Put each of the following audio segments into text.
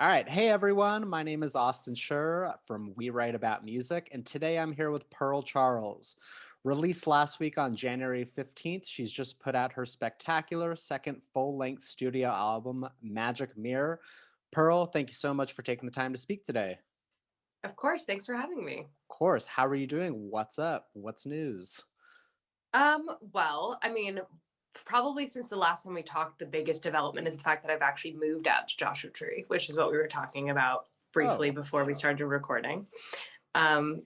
All right. Hey, everyone. My name is Austin Schur from We Write About Music, and today I'm here with Pearl Charles. Released last week on January 15th, she's just put out her spectacular second full length studio album, Magic Mirror. Pearl, thank you so much for taking the time to speak today. Of course, thanks for having me. Of course. How are you doing? What's up? What's news? Well, I mean, probably since the last time we talked, the biggest development is the fact that I've actually moved out to Joshua Tree, which is what we were talking about briefly Oh, before we started recording.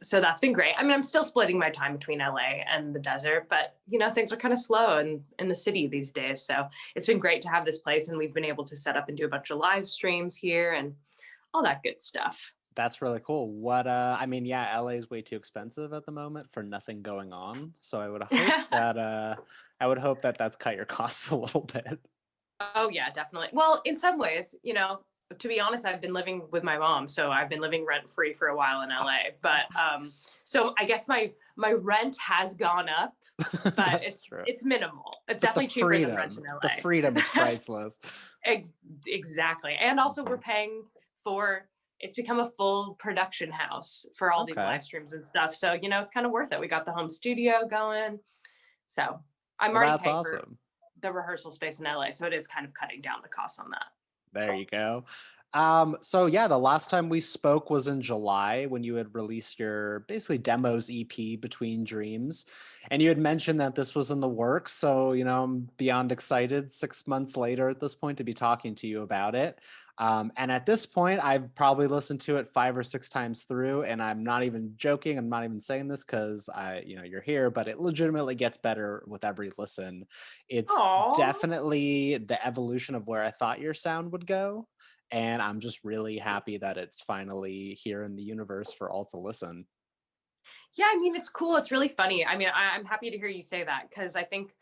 So that's been great. I mean, I'm still splitting my time between LA and the desert, but things are kind of slow in the city these days. So it's been great to have this place, and we've been able to set up and do a bunch of live streams here and all that good stuff. that's really cool. Yeah, LA is way too expensive at the moment for nothing going on. So I would hope that that's cut your costs a little bit. Oh yeah, definitely. Well, in some ways, to be honest, I've been living with my mom, so I've been living rent free for a while in Oh, LA. But nice. so I guess my rent has gone up, but That's true. it's minimal. It's But definitely cheaper than rent in the freedom is LA. priceless. Exactly. And also we're Mhm. paying for it's become a full production house for all these Okay. live streams and stuff. So, it's kind of worth it. We got the home studio going. So I'm Well, already that's paying for awesome. the rehearsal space in LA. So it is kind of cutting down the costs on that. There you go. So yeah, the last time we spoke was in July when you had released your basically demos EP Between Dreams. And you had mentioned that this was in the works. So, I'm beyond excited 6 months later at this point to be talking to you about it. And at this point, I've probably listened to it 5 or 6 times through, and I'm not even joking. I'm not even saying this because you're here, but it legitimately gets better with every listen. It's Oh, definitely the evolution of where I thought your sound would go. And I'm just really happy that it's finally here in the universe for all to listen. yeah. I mean, it's cool. It's really funny. I mean, I'm happy to hear you say that because I think,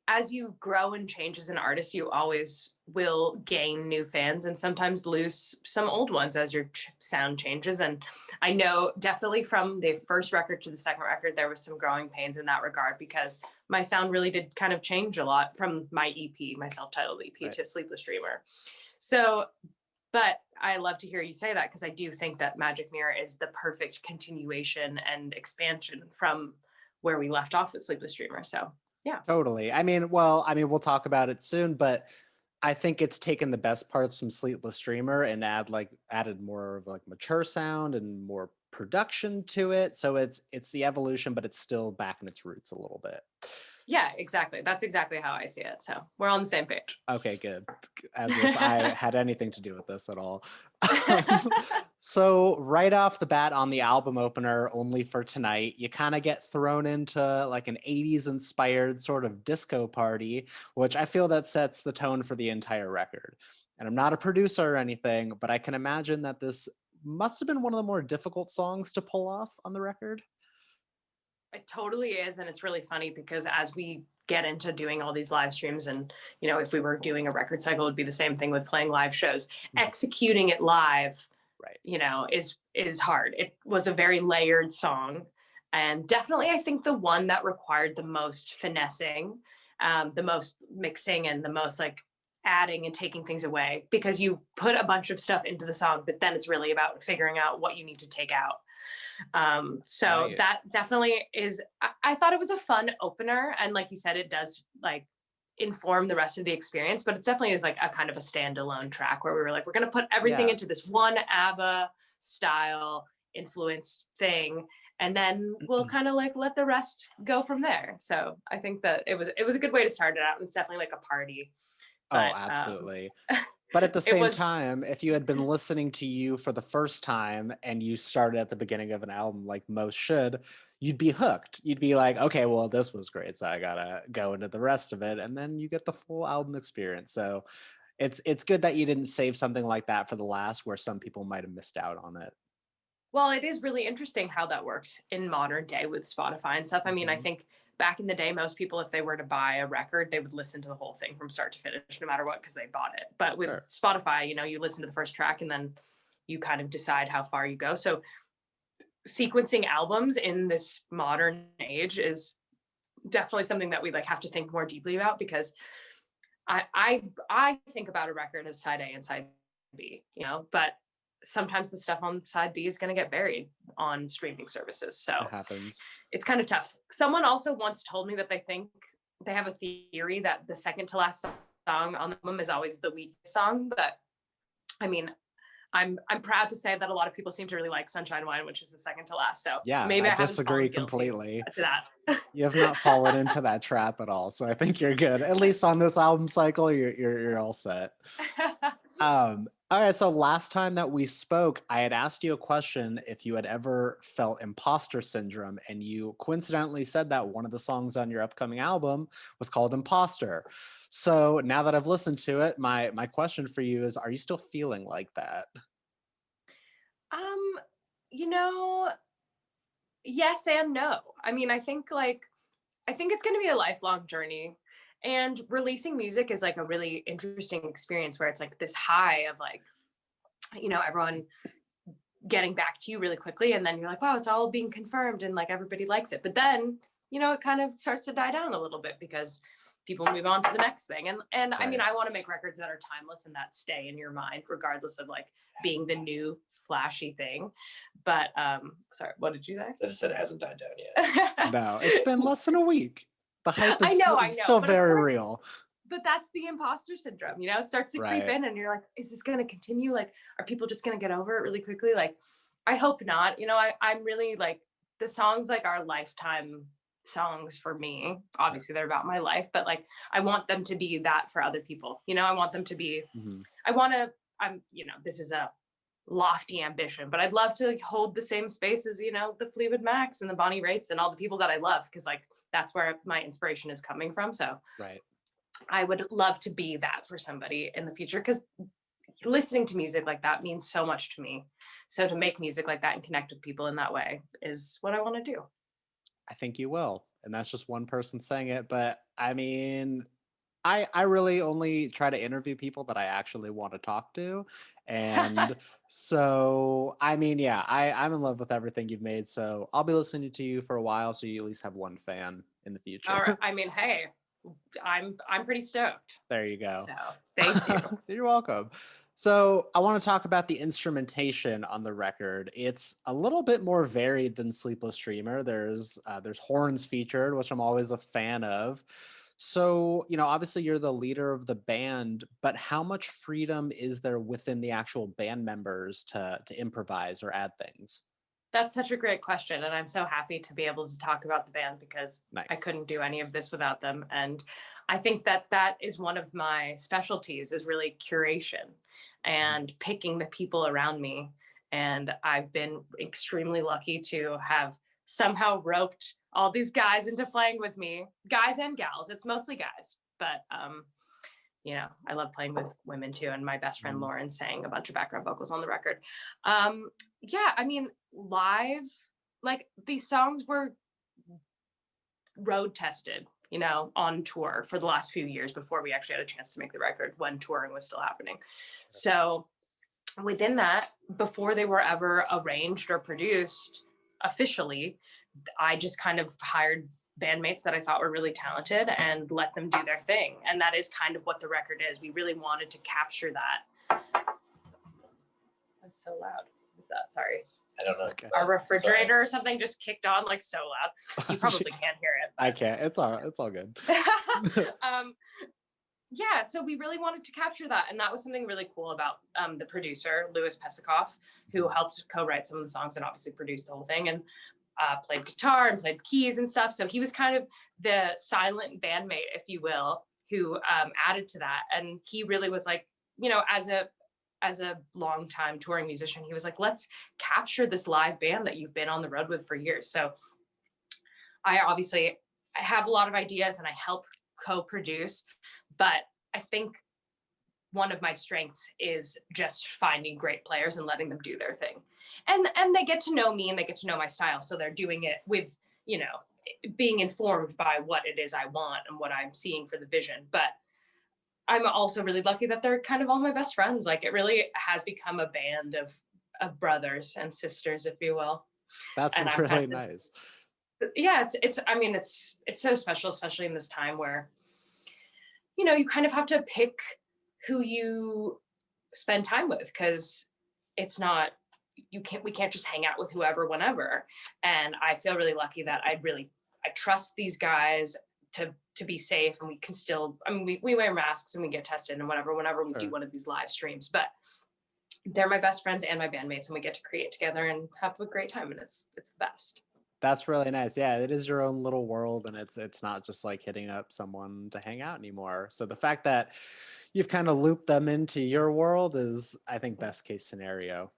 as you grow and change as an artist, you always will gain new fans and sometimes lose some old ones as your sound changes. And I know definitely from the first record to the second record, there was some growing pains in that regard because my sound really did kind of change a lot from my EP, my self-titled EP, Right. to Sleepless Dreamer. So, but I love to hear you say that because I do think that Magic Mirror is the perfect continuation and expansion from where we left off with Sleepless Dreamer. So, yeah. Totally. We'll talk about it soon, but I think it's taken the best parts from Sleepless Dreamer and added more of like mature sound and more production to it. So it's the evolution, but it's still back in its roots a little bit. Yeah, exactly. That's exactly how I see it. So we're on the same page. Okay, good. As if I had anything to do with this at all. Um, so right off the bat on the album opener, Only for Tonight, you kind of get thrown into like an 80s inspired sort of disco party, which I feel that sets the tone for the entire record. And I'm not a producer or anything, but I can imagine that this must have been one of the more difficult songs to pull off on the record. It totally is. And it's really funny because as we get into doing all these live streams, and, if we were doing a record cycle, it would be the same thing with playing live shows. Mhm. Executing it live, Right. is hard. It was a very layered song. And definitely, I think the one that required the most finessing, the most mixing, and the most like adding and taking things away because you put a bunch of stuff into the song, but then it's really about figuring out what you need to take out. So Right. that definitely is. I thought it was a fun opener, and like you said, it does like inform the rest of the experience. But it definitely is like a kind of a standalone track where we were like, we're going to put everything Yeah. into this one ABBA style influenced thing, and then we'll kind of like let the rest go from there. So I think that it was a good way to start it out. It's definitely like a party, Oh, but absolutely. But at the it same was. time, if you had been listening to you for the first time and you started at the beginning of an album like most should, you'd be hooked. You'd be like, okay, well, this was great, so I gotta go into the rest of it, and then you get the full album experience. So it's good that you didn't save something like that for the last, where some people might have missed out on it. Well, it is really interesting how that works in modern day with Spotify and stuff. I mean, I Hmm. think back in the day, most people, if they were to buy a record, they would listen to the whole thing from start to finish, no matter what, because they bought it. But with Sure. Spotify, you listen to the first track and then you kind of decide how far you go. So sequencing albums in this modern age is definitely something that we like have to think more deeply about because I think about a record as side A and side B, but sometimes the stuff on side B is going to get buried on streaming services. So It happens. it's kind of tough. Someone also once told me that they have a theory that the second to last song on the album is always the weakest song. But I mean, I'm proud to say that a lot of people seem to really like Sunshine Wine, which is the second to last. So Yeah, maybe I I haven't disagree fallen guilty completely. to that. You have not fallen into that trap at all, so I think you're good. At least on this album cycle, you're all set. All right, so last time that we spoke, I had asked you a question if you had ever felt imposter syndrome, and you coincidentally said that one of the songs on your upcoming album was called Imposter. So now that I've listened to it, my question for you is, are you still feeling like that? um, you know, yes and no. I mean, I think it's going to be a lifelong journey. And releasing music is like a really interesting experience where it's like this high of like, everyone getting back to you really quickly. And then you're like, wow, it's all being confirmed and like everybody likes it. But then, it kind of starts to die down a little bit because people move on to the next thing. And I mean, Right. I want to make records that are timeless and that stay in your mind, regardless of like being the new flashy thing. But sorry, what did you say? I just said it hasn't died down yet. No, it's been less than a week. The hype I is know, still but of very course, real. but that's the imposter syndrome, it starts to creep Right. in and you're like, is this going to continue? Like, are people just going to get over it really quickly? Like, I hope not. I'm really like, the songs like are lifetime songs for me. Obviously they're about my life, but like, I want them to be that for other people. I want them to be, Mhm. this is a lofty ambition, but I'd love to like, hold the same space as, the Fleetwood Macs and the Bonnie Raitt's and all the people that I love. Cause like, that's where my inspiration is coming from. So Right. I would love to be that for somebody in the future because listening to music like that means so much to me. So to make music like that and connect with people in that way is what I want to do. I think you will. And that's just one person saying it. But I mean, I really only try to interview people that I actually want to talk to. And so, I mean, yeah, I'm in love with everything you've made. So I'll be listening to you for a while. So you at least have one fan in the All right. future. I mean, hey, I'm pretty stoked. There you go. So thank you. You're welcome. So I want to talk about the instrumentation on the record. It's a little bit more varied than Sleepless Dreamer. There's horns featured, which I'm always a fan of. So, obviously you're the leader of the band, but how much freedom is there within the actual band members to improvise or add things? That's such a great question. And I'm so happy to be able to talk about the band because I Nice. couldn't do any of this without them. And I think that is one of my specialties is really curation and picking the people around me. And I've been extremely lucky to have somehow roped all these guys into playing with me, guys and gals. It's mostly guys, but I love playing with women too. And my best friend Lauren sang a bunch of background vocals on the record. Yeah, I mean, live, like these songs were road tested, on tour for the last few years before we actually had a chance to make the record when touring was still happening. So within that, before they were ever arranged or produced officially, I just kind of hired bandmates that I thought were really talented and let them do their thing. And that is kind of what the record is. We really wanted to capture that. That's so loud. Is that? Sorry. I don't know. Okay. Our refrigerator or something just kicked on like so loud. You probably can't hear it. I can't. It's all good. Yeah, so we really wanted to capture that. And that was something really cool about the producer, Louis Pesikoff, who helped co-write some of the songs and obviously produced the whole thing and played guitar and played keys and stuff. So he was kind of the silent bandmate, if you will, who added to that. And he really was like, as a longtime touring musician, he was like, let's capture this live band that you've been on the road with for years. So I have a lot of ideas and I help co-produce, but I think one of my strengths is just finding great players and letting them do their thing. And they get to know me and they get to know my style. So they're doing it with, being informed by what it is I want and what I'm seeing for the vision. But I'm also really lucky that they're kind of all my best friends. Like it really has become a band of brothers and sisters, if you will. That's And really nice. Yeah, it's so special, especially in this time where, you kind of have to pick who you spend time with, because it's not, we can't just hang out with whoever whenever. And I feel really lucky that I trust these guys to be safe, and we can still, I mean, we wear masks and we get tested and whatever whenever we do one of these live streams, but they're my best friends and my bandmates, and we get to create together and have a great time, and it's the best. That's really nice. Yeah, it is your own little world, and it's not just like hitting up someone to hang out anymore. So the fact that you've kind of looped them into your world is, I think, best case scenario.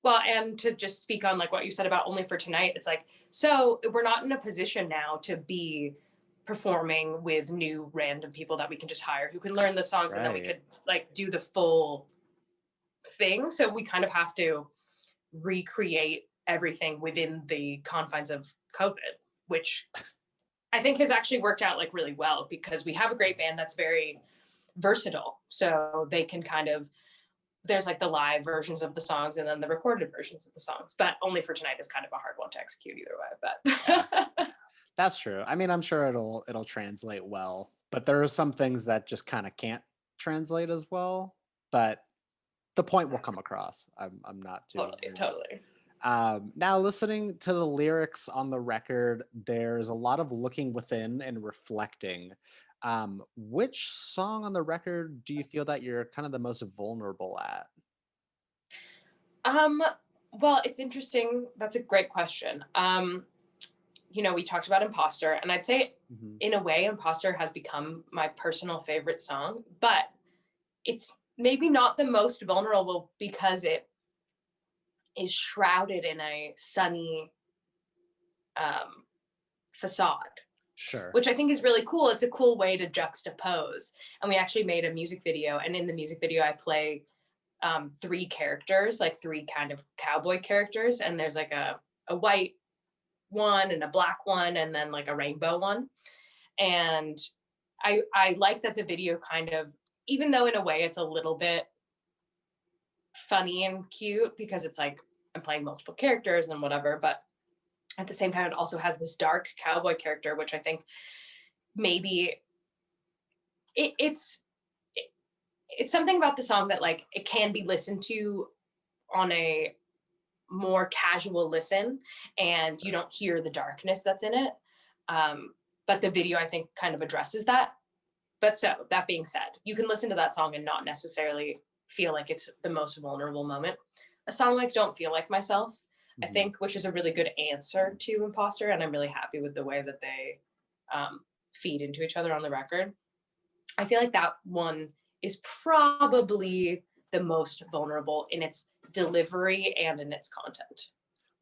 Well, and to just speak on like what you said about Only for Tonight, it's like, so we're not in a position now to be performing with new random people that we can just hire who can learn the songs, and then we could like do the full thing. So we kind of have to recreate everything within the confines of COVID, which I think has actually worked out like really well, because we have a great band that's very versatile. So they can kind of, there's like the live versions of the songs and then the recorded versions of the songs, but Only for Tonight is kind of a hard one to execute either way. But yeah, that's true. I mean, I'm sure it'll translate well, but there are some things that just kind of can't translate as well. But the point will come across. I'm not too totally. Now, listening to the lyrics on the record, there's a lot of looking within and reflecting. Which song on the record do you feel that you're kind of the most vulnerable at? Well, it's interesting. That's a great question. We talked about Imposter, and I'd say in a way, Imposter has become my personal favorite song, but it's maybe not the most vulnerable because it is shrouded in a sunny facade. Sure. Which I think is really cool. It's a cool way to juxtapose. And we actually made a music video, and in the music video, I play 3 characters, like 3 kind of cowboy characters, and there's like a white one and a black one and then like a rainbow one. And I like that the video kind of, even though in a way it's a little bit funny and cute because it's like I'm playing multiple characters and whatever, but at the same time it also has this dark cowboy character, which I think maybe it's something about the song that like it can be listened to on a more casual listen and you don't hear the darkness that's in it. But the video I think kind of addresses that. But so that being said, you can listen to that song and not necessarily feel like it's the most vulnerable moment. A song like Don't Feel Like Myself, I think, which is a really good answer to Imposter, and I'm really happy with the way that they feed into each other on the record. I feel like that one is probably the most vulnerable in its delivery and in its content.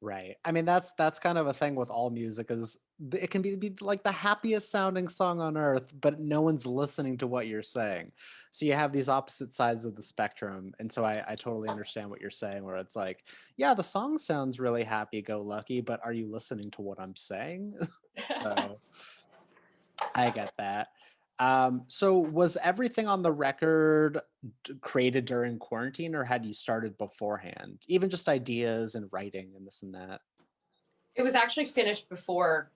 Right. I mean, that's kind of a thing with all music is it can be like the happiest sounding song on earth, but no one's listening to what you're saying. So you have these opposite sides of the spectrum. And so I totally understand what you're saying, where it's like, yeah, the song sounds really happy go lucky, but are you listening to what I'm saying? So I get that. So was everything on the record created during quarantine, or had you started beforehand? Even just ideas and writing and this and that. It was actually finished before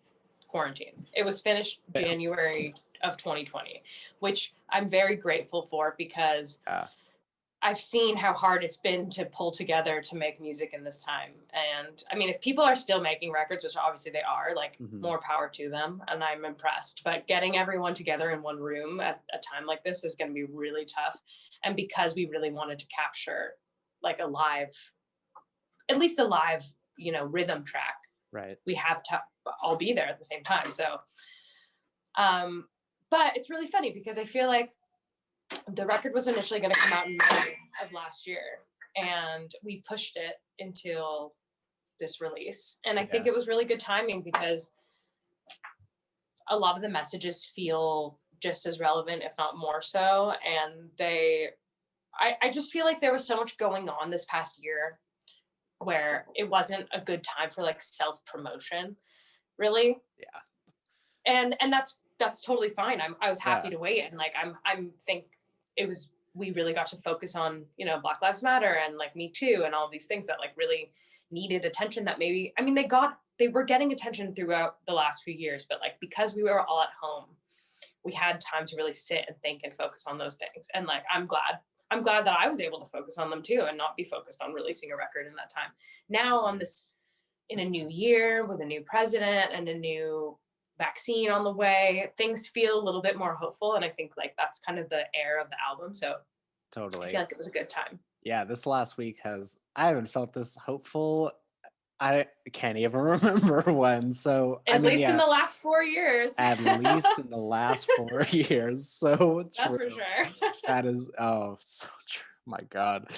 quarantine. It was finished January of 2020, which I'm very grateful for because I've seen how hard it's been to pull together to make music in this time. And I mean, if people are still making records, which obviously they are, like more power to them, and I'm impressed. But getting everyone together in one room at a time like this is going to be really tough. And because we really wanted to capture like a live, at least a live, rhythm track, right? We have to all be there at the same time. So, but it's really funny because I feel like the record was initially going to come out in May of last year, and we pushed it until this release. And I think it was really good timing because a lot of the messages feel just as relevant, if not more so. And I just feel like there was so much going on this past year where it wasn't a good time for like self-promotion, really. Yeah. And that's totally fine. I was happy to wait, and like I'm think it was, we really got to focus on Black Lives Matter and like Me Too and all these things that like really needed attention that maybe, I mean, they were getting attention throughout the last few years, but like because we were all at home, we had time to really sit and think and focus on those things. And like I'm glad I'm glad that I was able to focus on them too and not be focused on releasing a record in that time. Now on this, in a new year with a new president and a new vaccine on the way, things feel a little bit more hopeful. And I think like that's kind of the air of the album. So I feel Totally. like it was a good time. Yeah, this last week I haven't felt this hopeful. I can't even remember when. So, I At mean, least in yeah, the last 4 years. at least in the last 4 years. So That's true. for sure. That is, oh, so true. My God.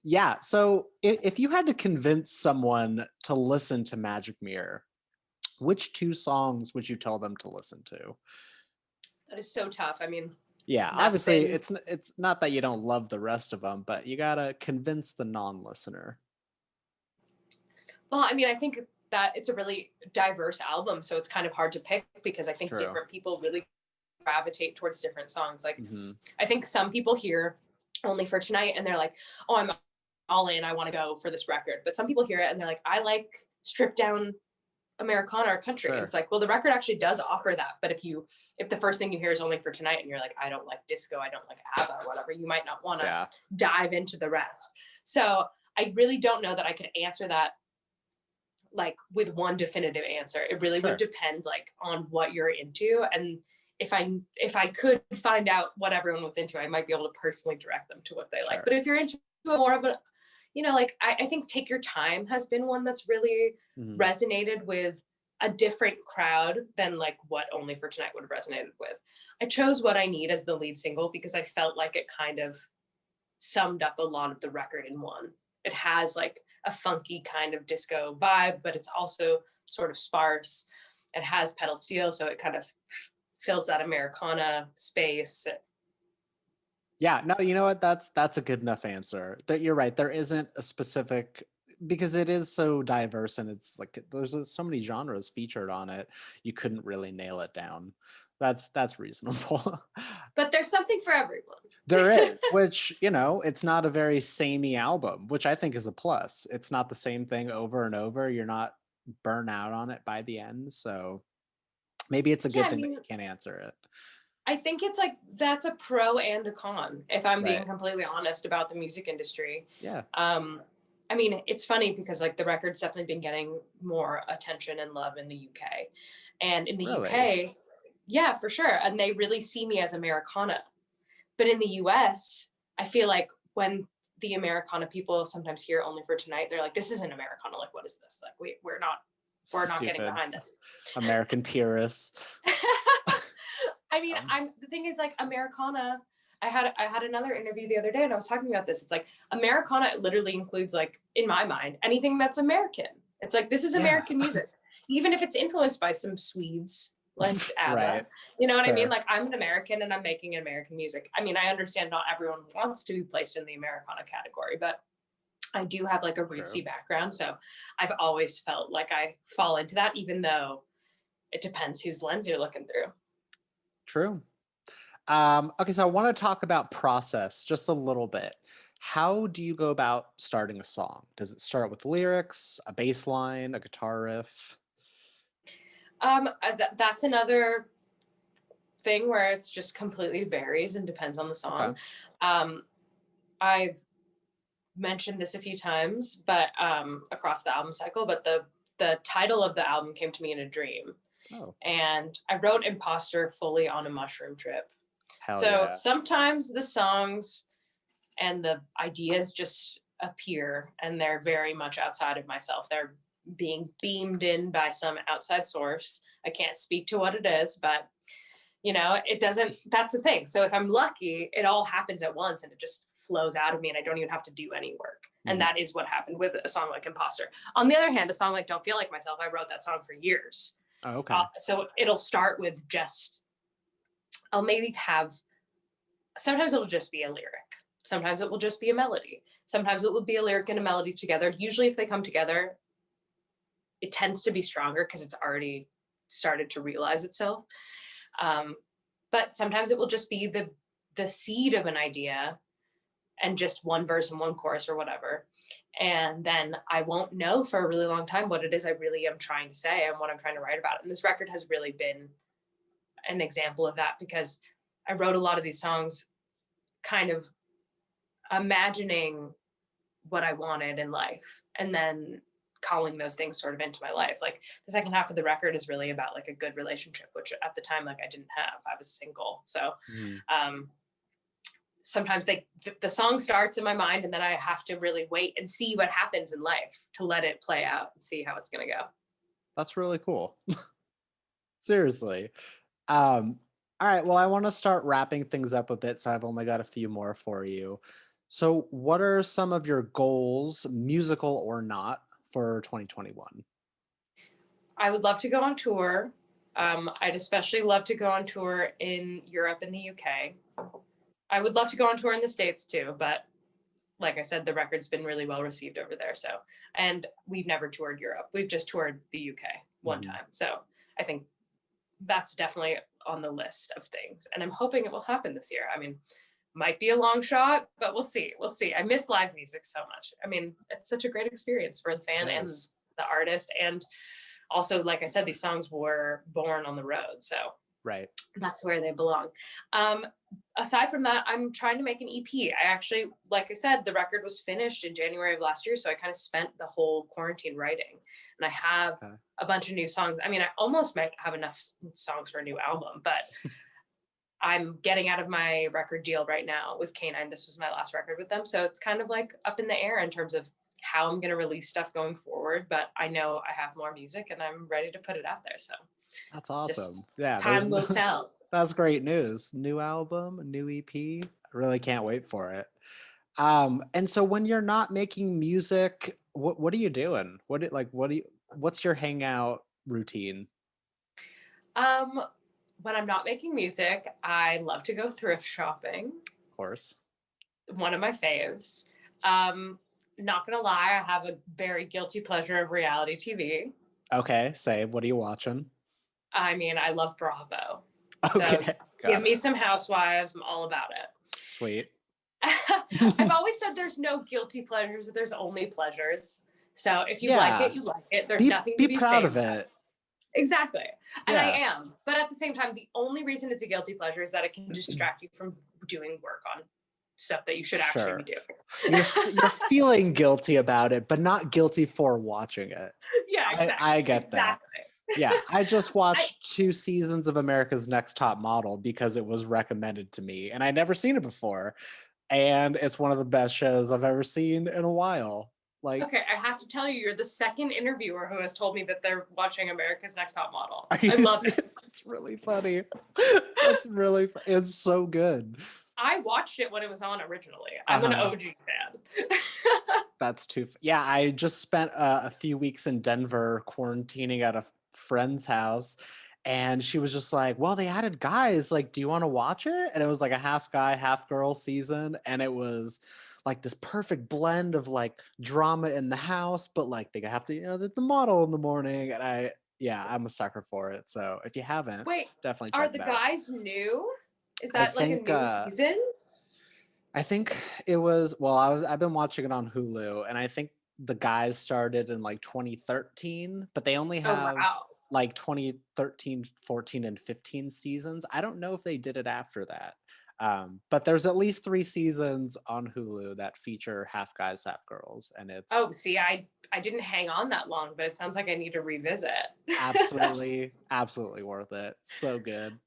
Yeah. So if you had to convince someone to listen to Magic Mirror, which two songs would you tell them to listen to? That is so tough. I mean, Yeah, that's obviously been, it's not that you don't love the rest of them, but you gotta convince the non-listener. well, I mean, I think that it's a really diverse album. So it's kind of hard to pick because I think True. different people really gravitate towards different songs. Like, Hmm. I think some people hear Only for Tonight and they're like, oh, I'm all in. I want to go for this record. But some people hear it and they're like, I like stripped down Americana or country. And Sure. it's like, well, the record actually does offer that. But if the first thing you hear is Only for Tonight and you're like, I don't like disco, I don't like ABBA or whatever, you might not want to Yeah. dive into the rest. So I really don't know that I could answer that like with one definitive answer. It really Sure. would depend like on what you're into. And if I could find out what everyone was into, I might be able to personally direct them to what they like. Sure. But if you're into more of a, like I think Take Your Time has been one that's really Mhm. resonated with a different crowd than like what Only for Tonight would have resonated with. I chose What I Need as the lead single because I felt like it kind of summed up a lot of the record in one. It has like a funky kind of disco vibe, but it's also sort of sparse. It has pedal steel, so it kind of fills that Americana space. Yeah, no, you know what? That's a good enough answer. That you're right. There isn't a specific, because it is so diverse and it's like there's so many genres featured on it. You couldn't really nail it down. That's reasonable. But there's something for everyone. There is, which, it's not a very samey album, which I think is a plus. It's not the same thing over and over. You're not burnt out on it by the end. So maybe it's a Yeah, good I thing that mean, you can't answer it. I think it's like that's a pro and a con, if I'm being Right. completely honest about the music industry. Yeah. I mean, it's funny because like the record's definitely been getting more attention and love in the UK. And in the Really? UK, yeah, for sure. And they really see me as Americana. But in the US, I feel like when the Americana people sometimes hear Only for Tonight, they're like, this isn't Americana. Like, what is this? Like, we're not getting Stupid behind this. American purists. I mean, the thing is like Americana. I had another interview the other day and I was talking about this. It's like Americana literally includes like, in my mind, anything that's American. It's like, this is Yeah. American music. Even if it's influenced by some Swedes like ABBA. Right. You know what I mean? Sure. Like, I'm an American and I'm making American music. I mean, I understand not everyone wants to be placed in the Americana category, but I do have like a rootsy background. So I've always felt like I fall into that, even though it depends whose lens you're looking through. True. Okay, so I want to talk about process just a little bit. How do you go about starting a song? Does it start with lyrics, a bass line, a guitar riff? That's another thing where it's just completely varies and depends on the song. Okay. I've mentioned this a few times, but across the album cycle, but the title of the album came to me in a dream. Oh. And I wrote Imposter fully on a mushroom trip. Hell So yeah. sometimes the songs and the ideas just appear and they're very much outside of myself. They're being beamed in by some outside source. I can't speak to what it is, but it doesn't, that's the thing. So if I'm lucky, it all happens at once and it just flows out of me and I don't even have to do any work. Mm-hmm. And that is what happened with a song like Imposter. On the other hand, a song like Don't Feel Like Myself, I wrote that song for years. Oh, okay. So it'll start with just, I'll maybe have, sometimes it'll just be a lyric. Sometimes it will just be a melody. Sometimes it will be a lyric and a melody together. Usually if they come together, it tends to be stronger because it's already started to realize itself. But sometimes it will just be the seed of an idea and just one verse and one chorus or whatever. And then I won't know for a really long time what it is I really am trying to say and what I'm trying to write about. And this record has really been an example of that because I wrote a lot of these songs kind of imagining what I wanted in life and then calling those things sort of into my life. Like the second half of the record is really about like a good relationship, which at the time, like I didn't have. I was single. So sometimes the song starts in my mind and then I have to really wait and see what happens in life to let it play out and see how it's going to go. That's really cool. Seriously. All right, well, I want to start wrapping things up a bit, so I've only got a few more for you. So what are some of your goals, musical or not, for 2021? I would love to go on tour. Yes. I'd especially love to go on tour in Europe and the UK. I would love to go on tour in the States too, but like I said, the record's been really well received over there. So, and we've never toured Europe. We've just toured the UK one time. So I think that's definitely on the list of things. And I'm hoping it will happen this year. I mean, might be a long shot, but we'll see. We'll see. I miss live music so much. I mean, it's such a great experience for the fan and the artist. And also, like I said, these songs were born on the road. So right, that's where they belong. Aside from that, I'm trying to make an EP. I actually, like I said, the record was finished in January of last year. So I kind of spent the whole quarantine writing. And I have a bunch of new songs. I mean, I almost might have enough songs for a new album, but I'm getting out of my record deal right now with K9. This was my last record with them. So it's kind of like up in the air in terms of how I'm going to release stuff going forward. But I know I have more music and I'm ready to put it out there. So that's awesome. Yeah, time will tell. That's great news. New album, new EP. I really can't wait for it. And so when you're not making music, what are you doing? What's your hangout routine? When I'm not making music, I love to go thrift shopping. Of course. One of my faves. Not gonna lie, I have a very guilty pleasure of reality TV. Okay, say, what are you watching? I mean, I love Bravo. Okay. So give me some Housewives. I'm all about it. Sweet. I've always said there's no guilty pleasures. There's only pleasures. So if you like it, you like it. There's nothing to be proud of about. it. Exactly. And I am. But at the same time, the only reason it's a guilty pleasure is that it can distract you from doing work on stuff that you should actually be doing. You're feeling guilty about it, but not guilty for watching it. Yeah, exactly. I get that. Yeah, I just watched 2 seasons of America's Next Top Model because it was recommended to me, and I'd never seen it before. And it's one of the best shows I've ever seen in a while. Like, okay, I have to tell you, you're the second interviewer who has told me that they're watching America's Next Top Model. I love it. It's really funny. It's so good. I watched it when it was on originally. I'm an OG fan. That's too. Yeah, I just spent a few weeks in Denver quarantining at a friend's house, and she was just like, well, they added guys, like, do you want to watch it? And it was like a half guy, half girl season, and it was like this perfect blend of like drama in the house, but like they have to, the model in the morning. And I'm a sucker for it. So if you haven't, definitely check are it the out. guys new? Is that like a new season? I think it was, well, I've been watching it on Hulu, and I think the guys started in like 2013, but they only have like 2013, 14, and 15 seasons. I don't know if they did it after that. But there's at least 3 seasons on Hulu that feature half guys, half girls, and it's I didn't hang on that long, but it sounds like I need to revisit. absolutely worth it. So good.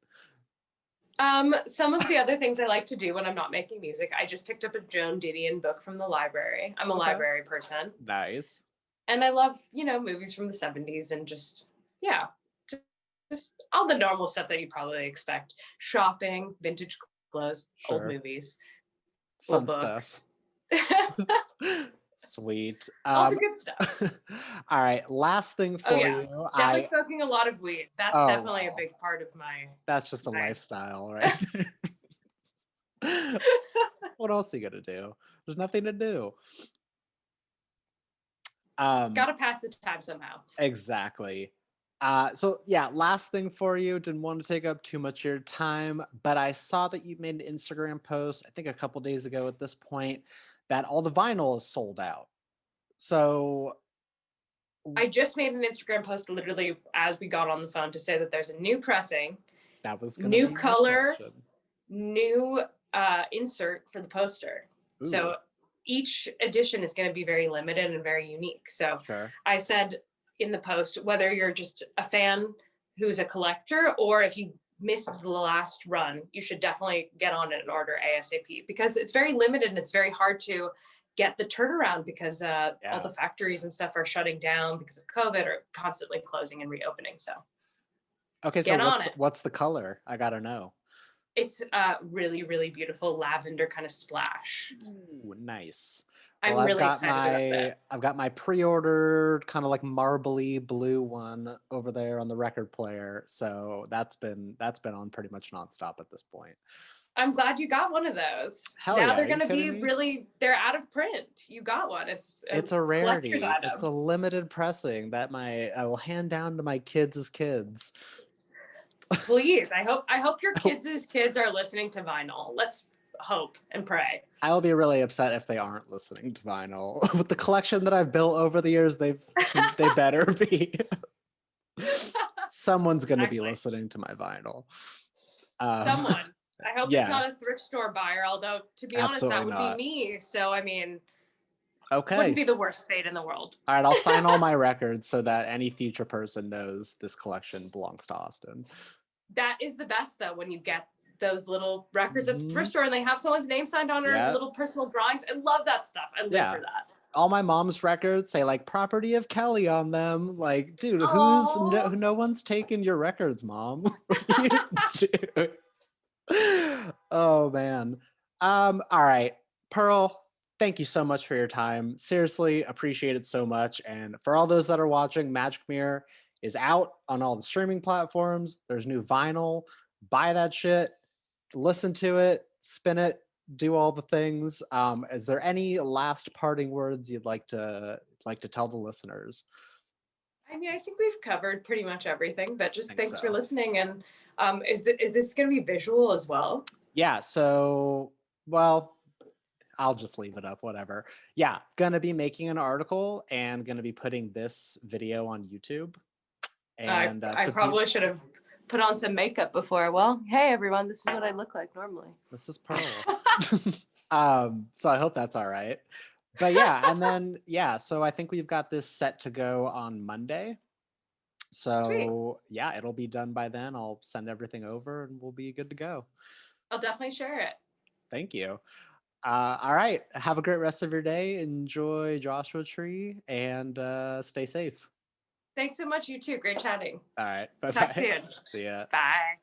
Some of the other things I like to do when I'm not making music, I just picked up a Joan Didion book from the library. I'm a library person. Nice. And I love, movies from the 70s and just all the normal stuff that you probably expect. Shopping, vintage clothes, old movies, fun stuff. Sweet. All the good stuff. All right, last thing for you. Definitely smoking a lot of weed. That's definitely a big part of my... That's just a lifestyle, right? What else are you gonna do? There's nothing to do. Gotta pass the time somehow. Exactly. Last thing for you. Didn't want to take up too much of your time, but I saw that you made an Instagram post, I think a couple days ago at this point, that all the vinyl is sold out. So I just made an Instagram post literally as we got on the phone to say that there's a new pressing. That was new color, new insert for the poster. Ooh, So each edition is going to be very limited and very unique. So sure. I said in the post, whether you're just a fan who's a collector or if you missed the last run, you should definitely get on it and order ASAP because it's very limited and it's very hard to get the turnaround because all Yeah. the factories and stuff are shutting down because of COVID or constantly closing and reopening. So Okay, so get on what's it. what's the color? I gotta know. It's really, really beautiful lavender kind of splash. Ooh, nice. Well, I'm really excited about that. I've got my pre-ordered kind of like marbly blue one over there on the record player. So that's been on pretty much nonstop at this point. I'm glad you got one of those. Hell Now yeah, they're are you going to kidding be me? really, they're out of print. You got one. It's a It's a collector's rarity. It's item. a limited pressing that I will hand down to my kids' kids. Please. I hope your kids' kids are listening to vinyl. Let's hope and pray. I'll be really upset if they aren't listening to vinyl. With the collection that I've built over the years, they better be. Someone's going to be Exactly. listening to my vinyl. Someone. I hope it's Yeah, not a thrift store buyer, although to be honest, that absolutely would be not. me. So I mean, wouldn't Okay. be the worst fate in the world. All right, I'll sign all my records so that any future person knows this collection belongs to Austin. That is the best though when you get those little records at the Hmm. thrift store and they have someone's name signed on or Yeah, little personal drawings. I love that stuff. I live yeah. for that. All my mom's records say like "property of Kelly" on them. Like, dude, Oh, no one's taking your records, mom. What are you doing? Oh man. All right. Pearl, thank you so much for your time. Seriously, appreciate it so much. And for all those that are watching, Magic Mirror is out on all the streaming platforms. There's new vinyl. Buy that shit, listen to it, spin it, do all the things. Is there any last parting words you'd like to tell the listeners? I mean, I think we've covered pretty much everything, but I just think thanks for so. listening. And is this going to be visual as well? Yeah, so well, I'll just leave it up, whatever. Yeah, gonna be making an article and gonna be putting this video on YouTube. And I probably should have put on some makeup before. Well, hey everyone, this is what I look like normally. this is Pearl. So I hope that's all right. But yeah, and then yeah, so I think we've got this set to go on Monday. Sweet. So yeah, it'll be done by then. I'll send everything over and we'll be good to go. I'll definitely share it. Thank you. All right. Have a great rest of your day. Enjoy Joshua Tree and stay safe. Thanks so much, you too. Great chatting. All right. Bye Talk bye. soon. See ya. Bye.